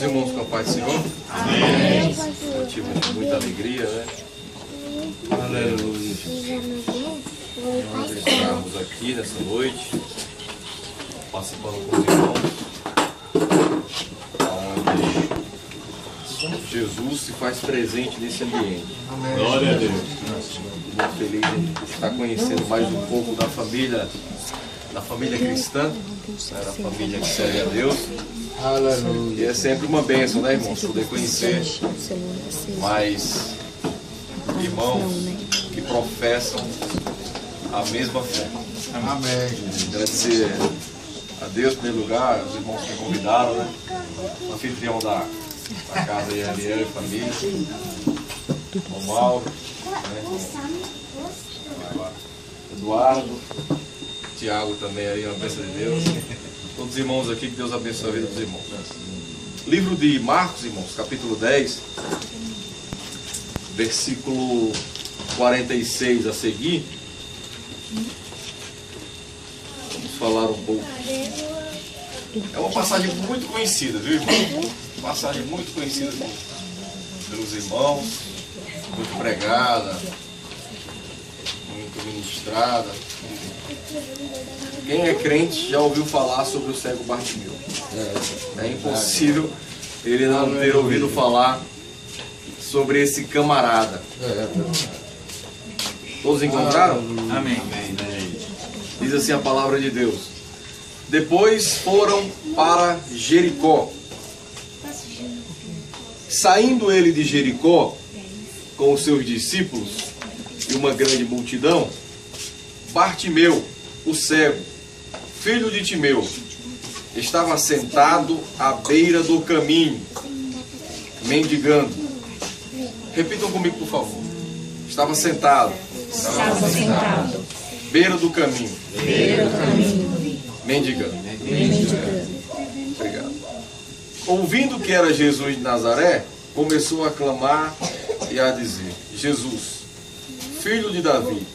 irmãos com a paz do Senhor? Amém. Motivo de muita alegria, né? Aleluia. Nós estamos aqui nessa noite, participando com os irmãos, onde Jesus se faz presente nesse ambiente. Amém. Glória a Deus. Muito feliz de estar conhecendo mais um pouco da família cristã, né, da família que serve a Deus. Aleluia. E é sempre uma bênção, né, irmãos? Poder conhecer mais irmãos que professam a mesma fé. Amém. Agradecer a Deus pelo lugar, os irmãos que me convidaram, né? O anfitrião da casa aí, Ariel e família. O Mauro, né? Eduardo, Tiago também aí, uma bênção de Deus. Todos os irmãos aqui, que Deus abençoe a vida dos irmãos. Livro de Marcos, irmãos, capítulo 10, versículo 46 a seguir. Vamos falar um pouco. É uma passagem muito conhecida, viu, irmão? Uma passagem muito conhecida pelos irmãos, muito pregada, muito ministrada. Quem é crente já ouviu falar sobre o cego Bartimeu. É impossível ele não ter ouvido falar sobre esse camarada. Todos encontraram? Amém. Diz assim a palavra de Deus. Depois foram para Jericó. Saindo ele de Jericó com os seus discípulos e uma grande multidão, Bartimeu, o cego, filho de Timeu, estava sentado à beira do caminho, mendigando. Repitam comigo, por favor. Estava sentado. Beira do caminho. Mendigando. Obrigado. Ouvindo que era Jesus de Nazaré, começou a clamar e a dizer: Jesus, filho de Davi,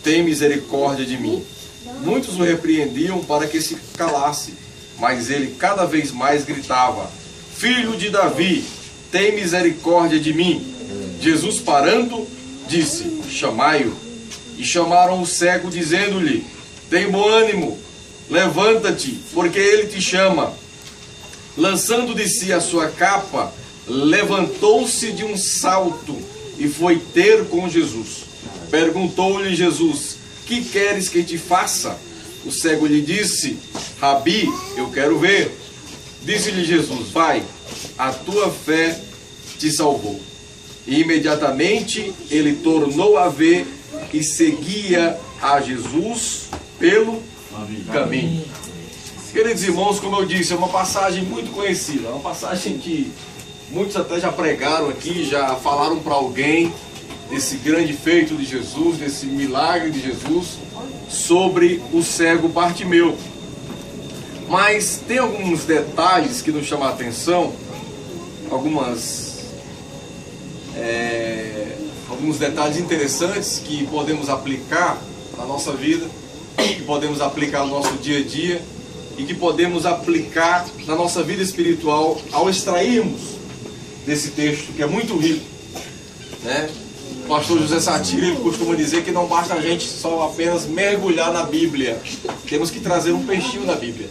tem misericórdia de mim. Muitos o repreendiam para que se calasse, mas ele cada vez mais gritava: Filho de Davi, tem misericórdia de mim. Jesus, parando, disse: Chamai-o. E chamaram o cego, dizendo-lhe: Tem bom ânimo, levanta-te, porque ele te chama. Lançando de si a sua capa, levantou-se de um salto e foi ter com Jesus. Perguntou-lhe Jesus: Que queres que te faça? O cego lhe disse: Rabi, eu quero ver. Disse-lhe Jesus: Vai, a tua fé te salvou. E imediatamente ele tornou a ver e seguia a Jesus pelo caminho. Queridos irmãos, como eu disse, é uma passagem muito conhecida, é uma passagem que muitos até já pregaram aqui, já falaram para alguém desse grande feito de Jesus, desse milagre de Jesus sobre o cego Bartimeu. Mas tem alguns detalhes que nos chamam a atenção, alguns detalhes interessantes que podemos aplicar na nossa vida, que podemos aplicar no nosso dia a dia e que podemos aplicar na nossa vida espiritual ao extrairmos desse texto que é muito rico, né? O pastor José Satiro costuma dizer que não basta a gente só apenas mergulhar na Bíblia, temos que trazer um peixinho da Bíblia.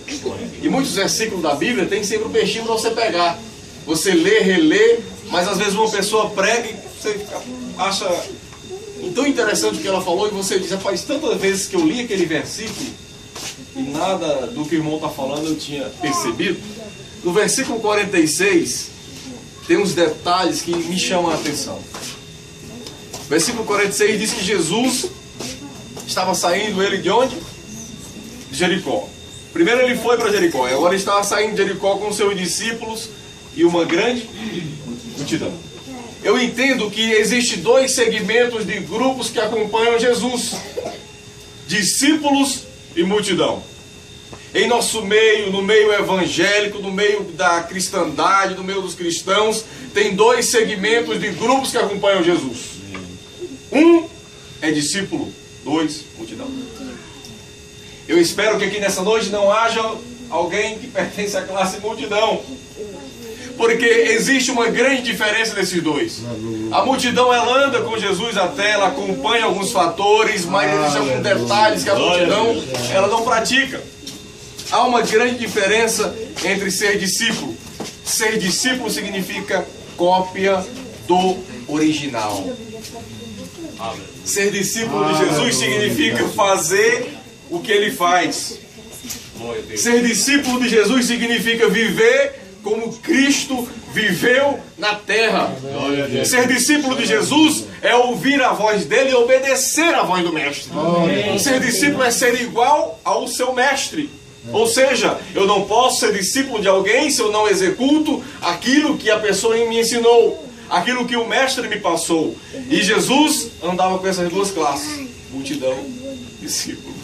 E muitos versículos da Bíblia tem sempre um peixinho para você pegar. Você lê, relê, mas às vezes uma pessoa prega e você acha tão interessante o que ela falou e você diz: faz tantas vezes que eu li aquele versículo e nada do que o irmão está falando eu tinha percebido. No versículo 46 tem uns detalhes que me chamam a atenção. Versículo 46 diz que Jesus estava saindo, ele de onde? De Jericó. Primeiro ele foi para Jericó, e agora ele estava saindo de Jericó com seus discípulos e uma grande multidão. Eu entendo que existem dois segmentos de grupos que acompanham Jesus: discípulos e multidão. Em nosso meio, no meio evangélico, no meio da cristandade, no meio dos cristãos, tem dois segmentos de grupos que acompanham Jesus. Um é discípulo, dois, multidão. Eu espero que aqui nessa noite não haja alguém que pertence à classe multidão. Porque existe uma grande diferença nesses dois. A multidão, ela anda com Jesus até, ela acompanha alguns fatores, mas existem alguns detalhes que a multidão, ela não pratica. Há uma grande diferença entre ser discípulo. Ser discípulo significa cópia do original. Ser discípulo de Jesus significa fazer o que ele faz. Ser discípulo de Jesus significa viver como Cristo viveu na terra. Ser discípulo de Jesus é ouvir a voz dele e obedecer a voz do mestre. Ser discípulo é ser igual ao seu mestre. Ou seja, eu não posso ser discípulo de alguém se eu não executo aquilo que a pessoa me ensinou, aquilo que o mestre me passou. E Jesus andava com essas duas classes: multidão, discípulo.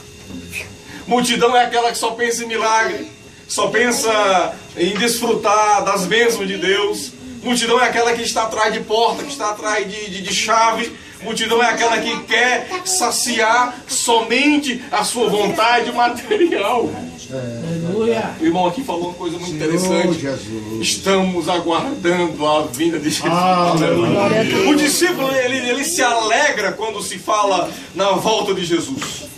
Multidão é aquela que só pensa em milagre, só pensa em desfrutar das bênçãos de Deus. Multidão é aquela que está atrás de porta, que está atrás de chave. Multidão é aquela que quer saciar somente a sua vontade material. O irmão aqui falou uma coisa muito interessante. Estamos aguardando a vinda de Jesus. O discípulo, ele se alegra quando se fala na volta de Jesus.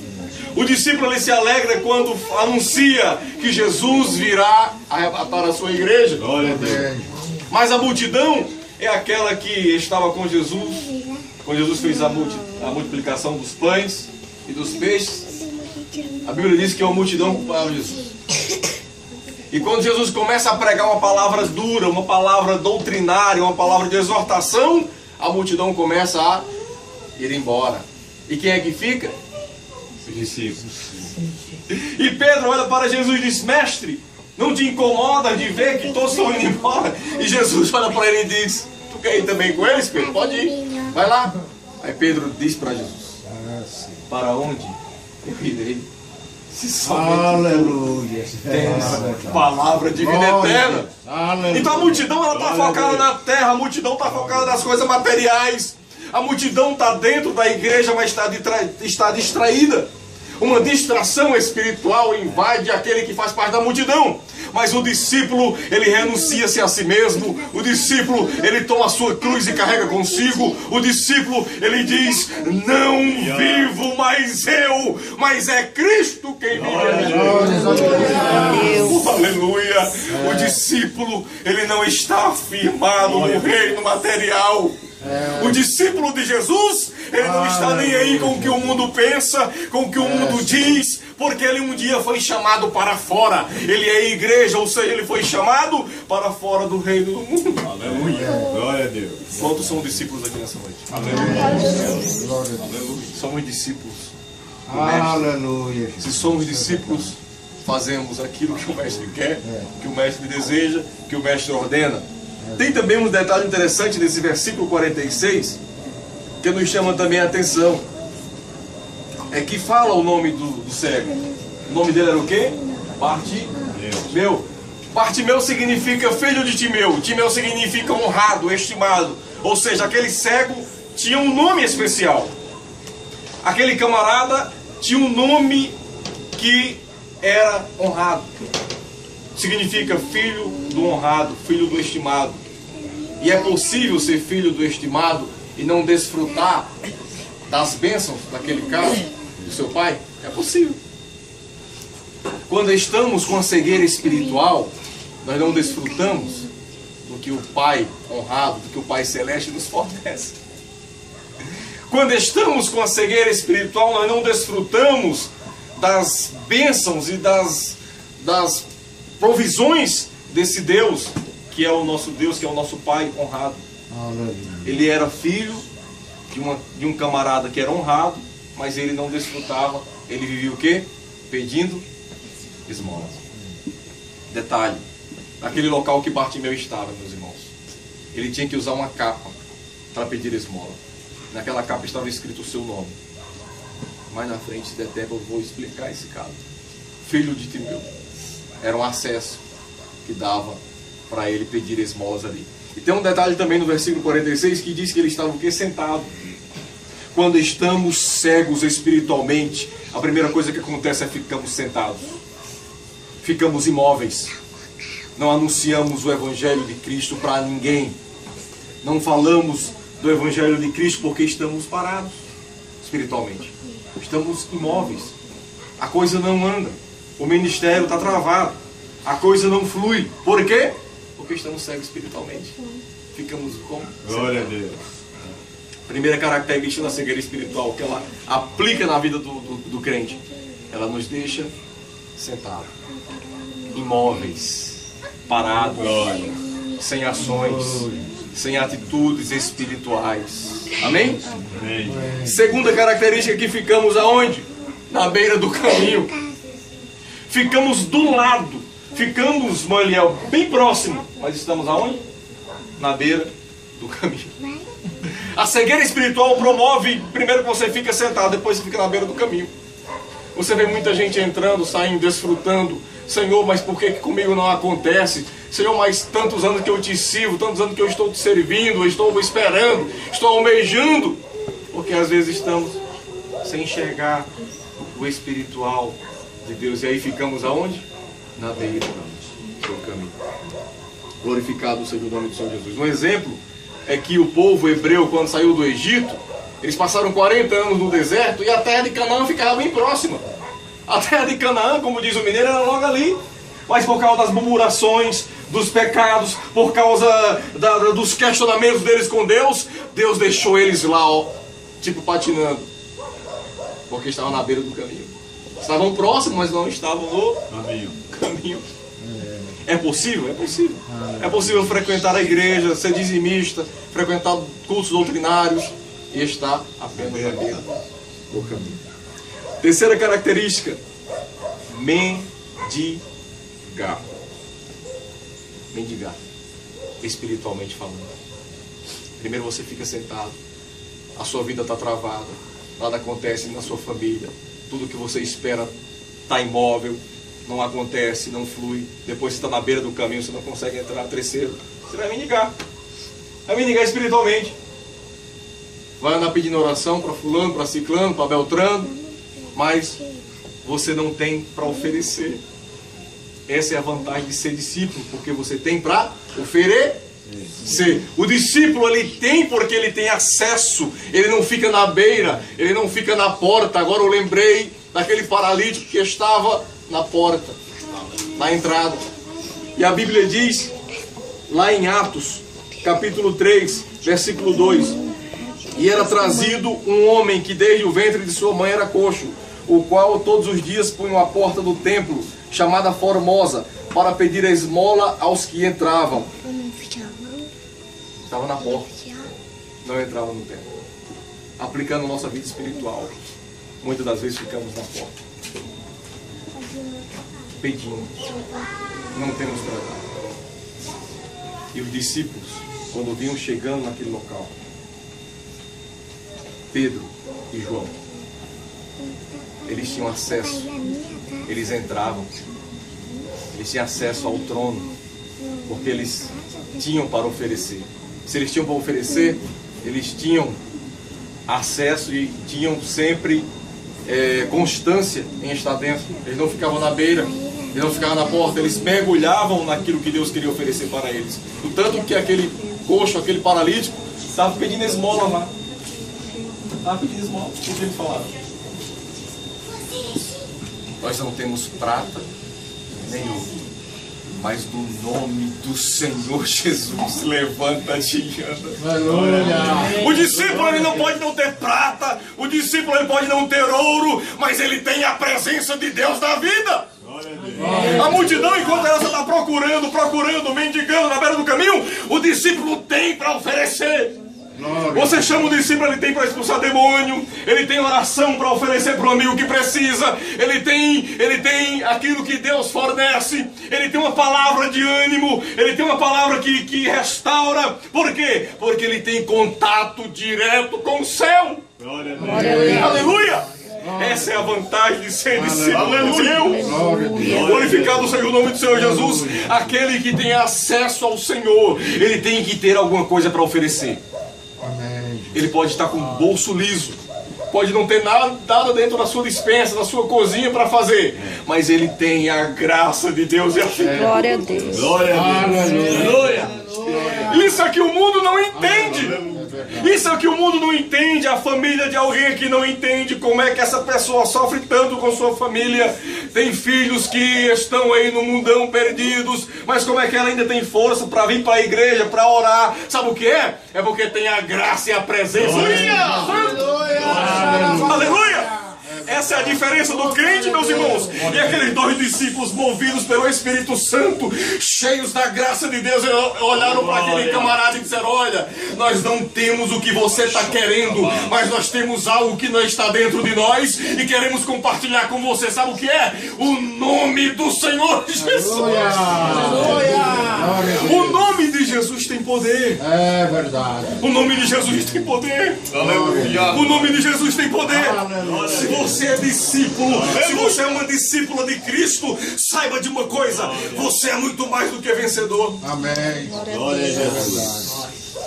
O discípulo, ele se alegra quando anuncia que Jesus virá arrebatar a sua igreja. Mas a multidão é aquela que estava com Jesus quando Jesus fez a multiplicação dos pães e dos peixes. A Bíblia diz que uma multidão culpava Jesus. E quando Jesus começa a pregar uma palavra dura, uma palavra doutrinária, uma palavra de exortação, a multidão começa a ir embora. E quem é que fica? Os discípulos. E Pedro olha para Jesus e diz: mestre, não te incomoda de ver que todos estão indo embora? E Jesus olha para ele e diz: tu quer ir também com eles, Pedro? Pode ir, vai lá. Aí Pedro diz para Jesus: para onde eu irei? Se somente tem palavra de vida eterna. Então a multidão, ela está focada na terra, a multidão está focada nas coisas materiais. A multidão está dentro da igreja, mas está distraída. Uma distração espiritual invade aquele que faz parte da multidão. Mas o discípulo, ele renuncia-se a si mesmo. O discípulo, ele toma a sua cruz e carrega consigo. O discípulo, ele diz: não vivo mais eu, mas é Cristo quem vive. Aleluia. O discípulo, ele não está afirmado no reino material. O discípulo de Jesus, ele não está nem aí com o que o mundo pensa, com o que o mundo diz, porque ele um dia foi chamado para fora. Ele é a igreja, ou seja, ele foi chamado para fora do reino do mundo. Aleluia. Glória a Deus. Quantos são discípulos aqui nessa noite? Aleluia. Aleluia. Somos discípulos. Aleluia. Se somos discípulos, fazemos aquilo que o mestre quer, que o mestre deseja, que o mestre ordena. Tem também um detalhe interessante nesse versículo 46, que nos chama também a atenção. É que fala o nome do cego. O nome dele era o quê? Bartimeu. Bartimeu significa filho de Timeu. Timeu significa honrado, estimado. Ou seja, aquele cego tinha um nome especial. Aquele camarada tinha um nome que era honrado. Significa filho do honrado, filho do estimado. E é possível ser filho do estimado e não desfrutar das bênçãos daquele cara, do seu pai? É possível. Quando estamos com a cegueira espiritual, nós não desfrutamos do que o Pai honrado, do que o Pai celeste nos fornece. Quando estamos com a cegueira espiritual, nós não desfrutamos das bênçãos e das provisões desse Deus, que é o nosso Deus, que é o nosso Pai honrado. Ele era filho de um camarada que era honrado, mas ele não desfrutava. Ele vivia o quê? Pedindo esmolas. Detalhe: naquele local que Bartimeu estava, meus irmãos, ele tinha que usar uma capa para pedir esmola. Naquela capa estava escrito o seu nome. Mais na frente, se der tempo, eu vou explicar esse caso. Filho de Timeu. Era um acesso que dava para ele pedir esmolas ali. E tem um detalhe também no versículo 46 que diz que ele estava o quê? Sentado. Quando estamos cegos espiritualmente, a primeira coisa que acontece é ficamos sentados. Ficamos imóveis. não anunciamos o Evangelho de Cristo para ninguém. Não falamos do Evangelho de Cristo porque estamos parados espiritualmente. Estamos imóveis. A coisa não anda. O ministério está travado. A coisa não flui. Por quê? Porque estamos cegos espiritualmente. Ficamos como? Glória a Deus. Primeira característica da cegueira espiritual que ela aplica na vida do crente. Ela nos deixa sentados, imóveis, parados, sem ações, sem atitudes espirituais. Amém? Amém. Segunda característica, que ficamos aonde? Na beira do caminho. Ficamos do lado. Ficamos, Moeliel, bem próximo. Mas estamos aonde? Na beira do caminho. A cegueira espiritual promove, primeiro que você fica sentado, depois você fica na beira do caminho. Você vê muita gente entrando, saindo, desfrutando. Senhor, mas por que comigo não acontece? Senhor, mas tantos anos que eu te sirvo, tantos anos que eu estou te servindo, eu estou esperando, estou almejando. Porque às vezes estamos sem enxergar o espiritual de Deus. E aí ficamos aonde? Na beira do caminho. Glorificado seja o nome do Senhor Jesus. Um exemplo é que o povo hebreu, quando saiu do Egito, eles passaram 40 anos no deserto e a terra de Canaã ficava bem próxima. A terra de Canaã, como diz o mineiro, era logo ali. Mas por causa das murmurações, dos pecados, por causa dos questionamentos deles com Deus, Deus deixou eles lá, ó, tipo patinando. Porque estavam na beira do caminho. Estavam próximos, mas não estavam no caminho. É possível? É possível. É possível frequentar a igreja, ser dizimista, frequentar cultos doutrinários e estar apenas na beira do caminho. Terceira característica: mendigar. Mendigar, espiritualmente falando. Primeiro você fica sentado, a sua vida está travada, nada acontece na sua família, tudo que você espera está imóvel, não acontece, não flui. Depois você está na beira do caminho, você não consegue entrar. Terceiro, você vai mendigar. Vai mendigar espiritualmente. Vai andar pedindo oração para fulano, para ciclano, para beltrano, mas você não tem para oferecer. Essa é a vantagem de ser discípulo, porque você tem para oferecer. O discípulo, ele tem porque ele tem acesso. Ele não fica na beira, ele não fica na porta. Agora eu lembrei daquele paralítico que estava na porta, na entrada. E a Bíblia diz, lá em Atos, capítulo 3, versículo 2: e era trazido um homem que desde o ventre de sua mãe era coxo, o qual todos os dias punham à porta do templo, chamada Formosa, para pedir a esmola aos que entravam. Estava na porta, não entrava no templo. Aplicando nossa vida espiritual, muitas das vezes ficamos na porta, pedindo, não temos para dar. E os discípulos, quando vinham chegando naquele local, Pedro e João, eles tinham acesso, eles entravam, eles tinham acesso ao trono, porque eles tinham para oferecer. Se eles tinham para oferecer, eles tinham acesso e tinham sempre constância em estar dentro. Eles não ficavam na beira, eles não ficavam na porta, eles mergulhavam naquilo que Deus queria oferecer para eles. O tanto que aquele coxo, aquele paralítico, estava pedindo esmola lá. Estava pedindo esmola, o que eles falaram? Nós não temos prata nem ouro, mas no nome do Senhor Jesus, levanta-te e anda. Aleluia. O discípulo, ele não pode não ter prata, o discípulo, ele pode não ter ouro, mas ele tem a presença de Deus na vida. A multidão, enquanto ela está procurando, mendigando na beira do caminho, o discípulo tem para oferecer. Você chama o discípulo, ele tem para expulsar demônio, ele tem oração para oferecer para o amigo que precisa, ele tem aquilo que Deus fornece, ele tem uma palavra de ânimo, ele tem uma palavra que restaura. Por quê? Porque ele tem contato direto com o céu. Glória a Deus. Aleluia! Essa é a vantagem de ser discípulo. Aleluia! Glorificado seja o nome do Senhor Jesus. Aquele que tem acesso ao Senhor, ele tem que ter alguma coisa para oferecer. Ele pode estar com o bolso liso, pode não ter nada dentro da sua despensa, da sua cozinha para fazer, mas ele tem a graça de Deus e a fé. Glória a Deus. Glória a Deus. Aleluia. Isso é que o mundo não entende. Isso é que o mundo não entende. A família de alguém aqui não entende como é que essa pessoa sofre tanto com sua família. Tem filhos que estão aí no mundão perdidos, mas como é que ela ainda tem força para vir para a igreja, para orar? Sabe o que é? É porque tem a graça e a presença. Aleluia! Essa é a diferença do crente, meus irmãos. E aqueles 2 discípulos movidos pelo Espírito Santo, cheios da graça de Deus, olharam para aquele camarada e disseram: olha, nós não temos o que você está querendo, mas nós temos algo que não está dentro de nós e queremos compartilhar com você. Sabe o que é? O nome do Senhor Jesus. O nome de Jesus tem poder. É verdade. O nome de Jesus tem poder. Aleluia. O nome de Jesus tem poder. Aleluia. Se você é discípulo, se você é uma discípula de Cristo, saiba de uma coisa: você é muito mais do que vencedor. Amém. Glória a Jesus.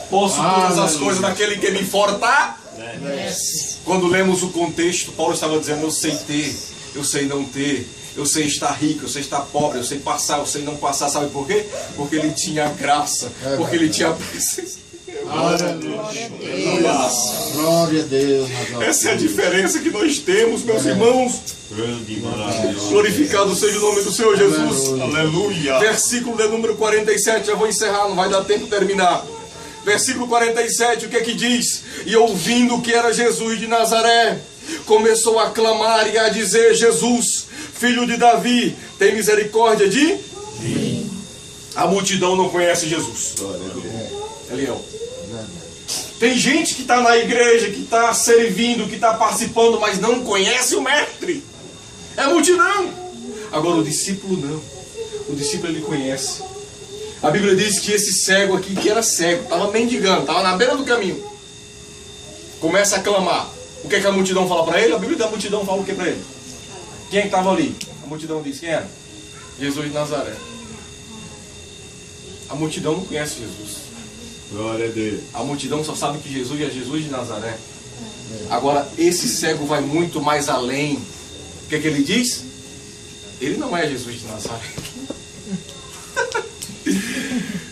Posso todas as coisas naquele que me fortalece. Quando lemos o contexto, Paulo estava dizendo: eu sei ter, eu sei não ter, eu sei estar rico, eu sei estar pobre, eu sei passar, eu sei não passar. Sabe por quê? Porque ele tinha graça, porque ele tinha a presença. Glória a Deus. Essa é a diferença que nós temos, meus irmãos. Grande maravilhoso. Glorificado seja o nome do Senhor Jesus. Aleluia. Versículo de número 47, já vou encerrar, não vai dar tempo de terminar. Versículo 47, o que é que diz? E ouvindo que era Jesus de Nazaré, começou a clamar e a dizer: Jesus, filho de Davi, tem misericórdia de mim. A multidão não conhece Jesus. É leão. Tem gente que está na igreja, que está servindo, que está participando, mas não conhece o mestre. É a multidão. Agora o discípulo não. O discípulo ele conhece. A Bíblia diz que esse cego aqui, que era cego, estava mendigando, estava na beira do caminho, começa a clamar. O que é que a multidão fala para ele? A Bíblia da multidão fala o que para ele? Quem é que estava ali? A multidão diz: quem era? Jesus de Nazaré. A multidão não conhece Jesus. Glória a Deus. A multidão só sabe que Jesus é Jesus de Nazaré. Agora, esse cego vai muito mais além. O que é que ele diz? Ele não é Jesus de Nazaré.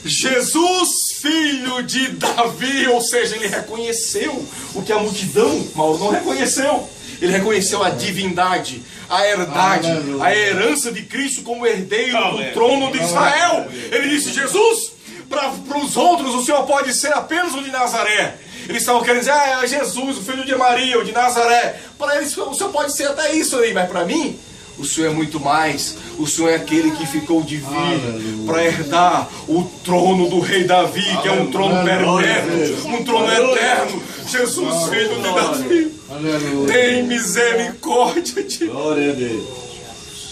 Jesus, filho de Davi. Ou seja, ele reconheceu o que a multidão, Mauro, não reconheceu. Ele reconheceu a divindade, a herdade, a herança de Cristo como herdeiro do trono de Israel. Ele disse: Jesus, para os outros o Senhor pode ser apenas o de Nazaré. Eles estavam querendo dizer: ah, é Jesus, o filho de Maria, o de Nazaré. Para eles o Senhor pode ser até isso aí, mas para mim o Senhor é muito mais. O Senhor é aquele que ficou de vir para herdar o trono do rei Davi, que é um trono perpétuo, um trono eterno. Jesus, filho de Davi, tem misericórdia de nós. Glória a Deus.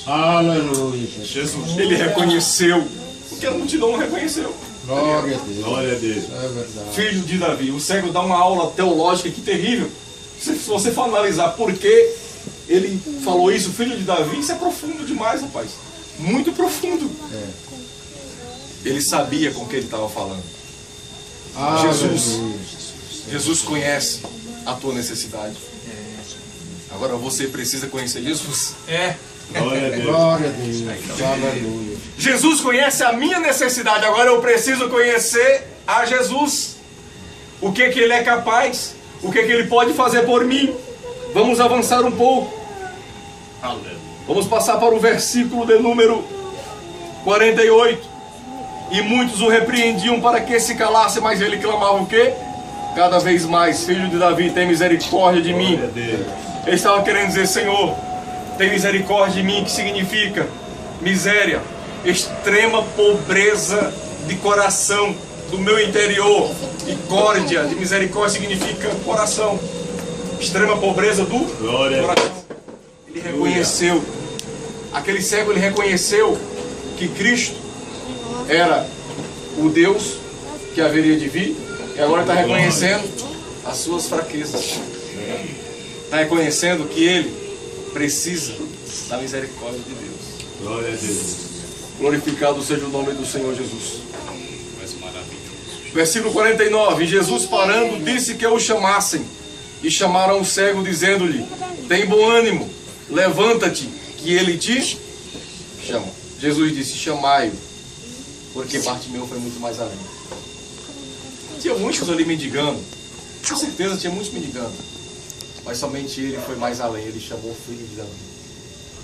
Aleluia. Jesus, ele reconheceu o que a multidão não reconheceu. Glória a Deus. Glória a Deus. É verdade. Filho de Davi. O cego dá uma aula teológica que terrível. Se você for analisar por que ele falou isso, filho de Davi, isso é profundo demais, rapaz. Muito profundo. Ele sabia com o que ele estava falando. Jesus conhece a tua necessidade. Agora você precisa conhecer Jesus. Glória a Deus. Glória a Deus. Aleluia. Jesus conhece a minha necessidade. Agora eu preciso conhecer a Jesus. O que ele é capaz. O que ele pode fazer por mim. Vamos avançar um pouco. Vamos passar para o versículo de número 48. E muitos o repreendiam para que se calasse, mas ele clamava o quê? Cada vez mais: filho de Davi, tem misericórdia de mim. Ele estava querendo dizer: Senhor, tem misericórdia de mim, que significa miséria, extrema pobreza de coração, do meu interior. E córdia, de misericórdia, significa coração. Extrema pobreza do coração. Ele reconheceu, aquele cego, ele reconheceu que Cristo era o Deus que haveria de vir, e agora está reconhecendo as suas fraquezas. Está reconhecendo que ele precisa da misericórdia de Deus. Glória a Deus. Glorificado seja o nome do Senhor Jesus. Versículo 49. Jesus, parando, disse que o chamassem. e chamaram o cego, dizendo-lhe: tem bom ânimo, levanta-te, que ele te chama. Jesus disse: chamai-o, porque Bartimeu foi muito mais além. Tinha muitos ali mendigando, com certeza tinha muitos mendigando, mas somente ele foi mais além, ele chamou o filho de Davi.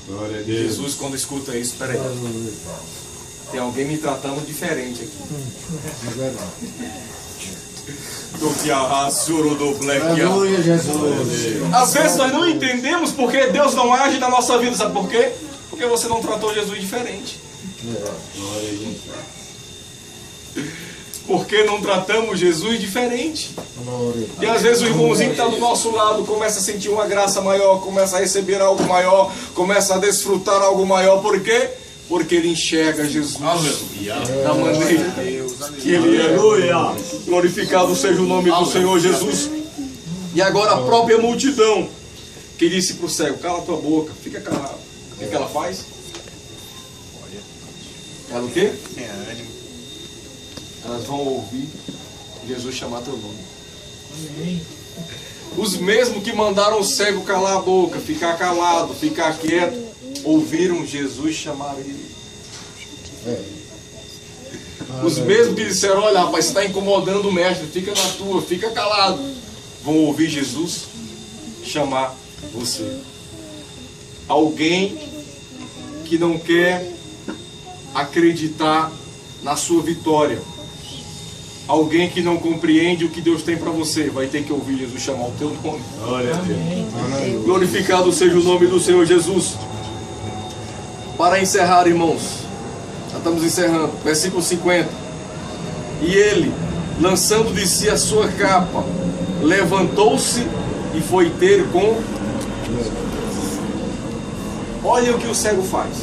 Glória a Deus. Jesus, quando escuta isso, peraí, tem alguém me tratando diferente aqui. É verdade. Do que a do black. Aleluia, Jesus. Às vezes nós não entendemos porque Deus não age na nossa vida, sabe por quê? Porque você não tratou Jesus diferente. Glória a Deus. Porque não tratamos Jesus diferente. Glória. E às vezes o irmãozinho que está do nosso lado começa a sentir uma graça maior, começa a receber algo maior, começa a desfrutar algo maior. Por quê? Porque ele enxerga Jesus da maneira que ele é. Aleluia. Glorificado seja o nome do Senhor Jesus. E agora a própria multidão que disse para o cego: cala tua boca, fica calado. O que ela faz? Ela o quê? Elas vão ouvir Jesus chamar teu nome. Os mesmos que mandaram o cego calar a boca, ficar calado, ficar quieto, ouviram Jesus chamar ele. Os mesmos que disseram: olha, rapaz, você está incomodando o mestre, fica na tua, fica calado, vão ouvir Jesus chamar você. Alguém que não quer acreditar na sua vitória, alguém que não compreende o que Deus tem para você, vai ter que ouvir Jesus chamar o teu nome. Glória a Deus. Glorificado seja o nome do Senhor Jesus. Para encerrar, irmãos, já estamos encerrando, versículo 50. E ele, lançando de si a sua capa, levantou-se e foi ter com... Olha o que o cego faz.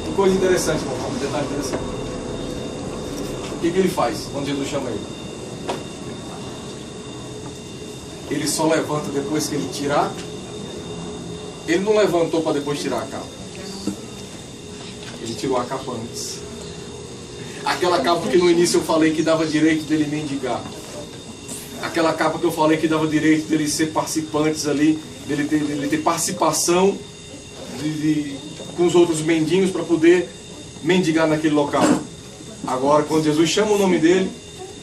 Que coisa interessante, irmão. Um detalhe interessante. O que ele faz quando Jesus chama ele? Ele só levanta depois que ele tirar. Ele não levantou para depois tirar a capa. Ele tirou a capa antes. Aquela capa que no início eu falei que dava direito dele mendigar. Aquela capa que eu falei que dava direito dele ser participantes ali, dele ter participação com os outros mendigos para poder mendigar naquele local. Agora, quando Jesus chama o nome dele,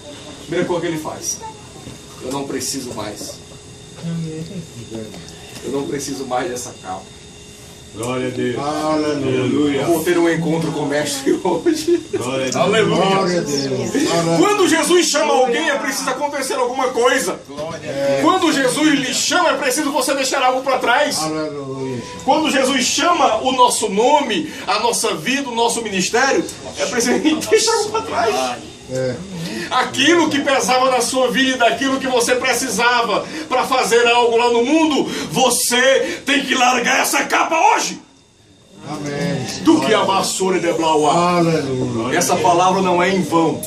a primeira coisa que ele faz: eu não preciso mais. Eu não preciso mais dessa capa. Glória a Deus. Aleluia. Eu vou ter um encontro com o mestre hoje. Glória a Deus. Aleluia. Glória a Deus. Aleluia. Quando Jesus chama alguém, é preciso acontecer alguma coisa. Quando Jesus lhe chama, é preciso você deixar algo para trás. Aleluia. Quando Jesus chama o nosso nome, a nossa vida, o nosso ministério, é preciso a gente deixar algo para trás. Aquilo que pesava na sua vida, daquilo que você precisava para fazer algo lá no mundo, você tem que largar essa capa hoje. Amém. Do que a vassoura de Blauá. Aleluia. Essa palavra não é em vão.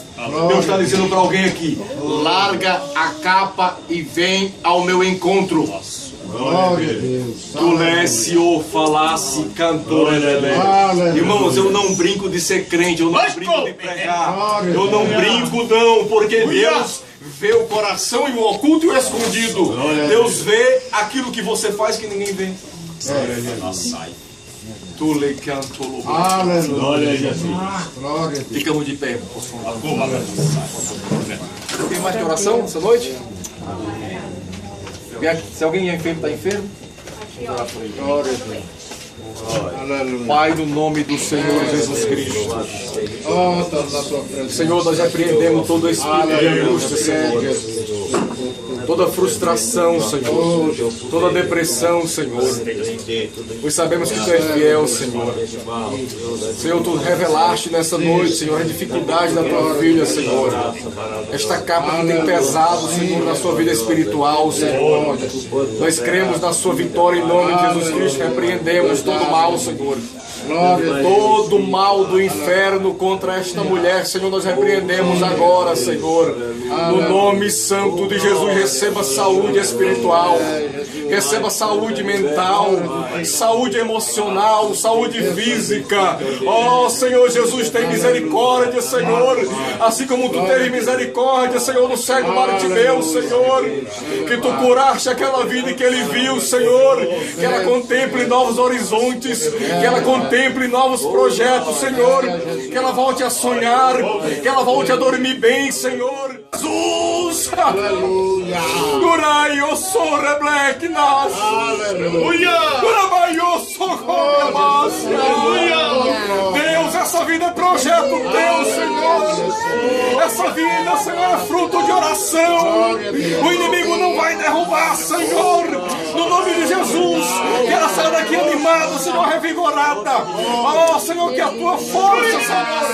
Deus está dizendo para alguém aqui: larga a capa e vem ao meu encontro. Glória a Deus. Tu lesse ou falasse cantor. Irmãos, eu não brinco de ser crente, eu não brinco de pregar, eu não brinco não, porque Deus vê o coração e o oculto e o escondido. Deus vê aquilo que você faz que ninguém vê. Tu le canto. Aleluia. Glória a Jesus. Glória a Deus. Ficamos de pé. Tem mais de oração essa noite? Se alguém é enfermo, está enfermo? Glória a Deus. Aleluia. Pai, no nome do Senhor Jesus Cristo. Estamos na tua presença. Senhor, nós repreendemos todo espírito de angústia, Senhor. Toda frustração, Senhor. Toda depressão, Senhor. Pois sabemos que Tu és fiel, Senhor. Senhor, Tu revelaste nessa noite, Senhor, a dificuldade da Tua filha, Senhor. Esta capa que tem pesado, Senhor, na sua vida espiritual, Senhor. Nós cremos na sua vitória em nome de Jesus Cristo. Repreendemos todo mal, Senhor. Todo mal do inferno contra esta mulher, Senhor, nós repreendemos agora, Senhor. No nome santo de Jesus, receba saúde espiritual, receba saúde mental, saúde emocional, saúde física. Oh, Senhor Jesus, tem misericórdia, Senhor. Assim como tu teve misericórdia, Senhor, no cego Bartimeu, Senhor. Que tu curaste aquela vida que ele viu, Senhor. Que ela contemple novos horizontes, que ela contemple novos projetos, Senhor. Que ela volte a sonhar, que ela volte a dormir bem, Senhor. Jesus! Aleluia! Curai o sorre black nas. Aleluia! Curai o socorro mas. Deus, essa vida é projeto teu, Senhor. Essa vida, Senhor, é fruto de oração. O inimigo não vai derrubar, Senhor. No nome de Jesus, que ela saia daqui animada, Senhor, revigorada. Oh, Senhor, que a tua força, Senhor,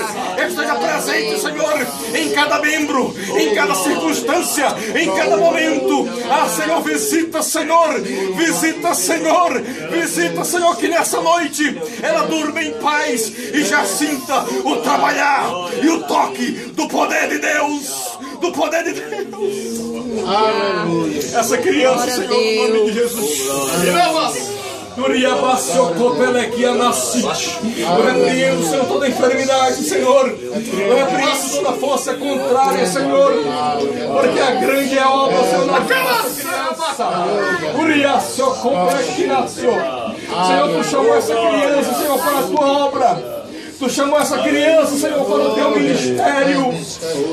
esteja presente, Senhor, em cada membro, em cada circunstância, em cada momento. Ah, Senhor, visita, Senhor, visita, Senhor, visita, Senhor, que nessa noite ela durma em paz e já sinta o trabalhar e o toque do poder de Deus. Do poder de Deus. Aleluia! Essa criança, Senhor, no nome de Jesus. Eu repreendo, Senhor, toda enfermidade, Senhor. Eu repreendo toda força contrária, Senhor. Porque a grande é a obra, Senhor, na criança. Senhor, tu chamou essa criança, Senhor, para a tua obra. Tu chamou essa criança, Senhor, para o teu ministério.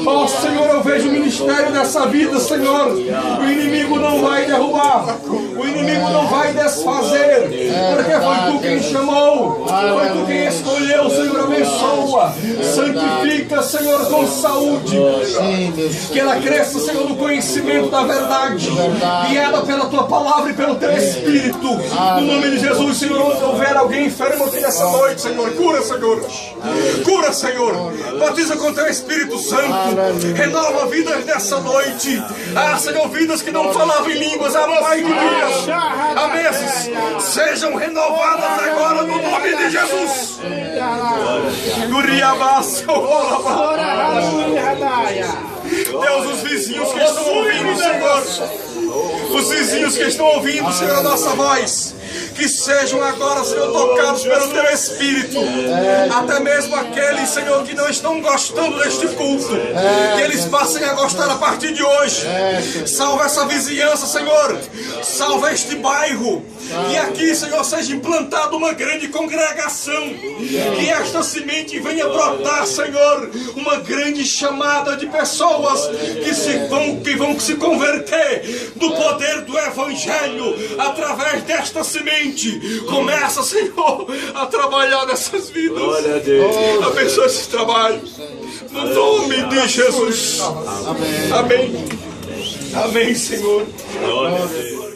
Oh, Senhor, eu vejo o ministério dessa vida, Senhor. O inimigo não vai derrubar. O inimigo não vai desfazer. Porque foi tu quem chamou. Foi tu quem escolheu, Senhor. Abençoa. Santifica, Senhor, com saúde. Que ela cresça, Senhor, no conhecimento da verdade. Guiada pela tua palavra e pelo teu Espírito. No nome de Jesus, Senhor, onde houver alguém enfermo aqui nessa noite, Senhor, cura, Senhor. Cura, Senhor. Batiza com teu Espírito Santo. Renova vidas nessa noite. Ah, Senhor, vidas que não falavam em línguas há mais de dias, há meses, sejam renovadas agora no nome de Jesus. Deus, os vizinhos que estão ouvindo, Senhor, os vizinhos que estão ouvindo, Senhor, a nossa voz, que sejam agora, Senhor, tocados pelo teu Espírito. Até mesmo aqueles, Senhor, que não estão gostando deste culto, que eles passem a gostar a partir de hoje. Salva essa vizinhança, Senhor. Salva este bairro. Que aqui, Senhor, seja implantada uma grande congregação. Que esta semente venha brotar, Senhor, uma grande chamada de pessoas que vão se converter do poder do Evangelho através desta semente. Começa, Senhor, a trabalhar nessas vidas. Glória a Deus. Abençoa esses trabalhos. No nome de Jesus. Amém. Amém, Senhor. Glória a Deus.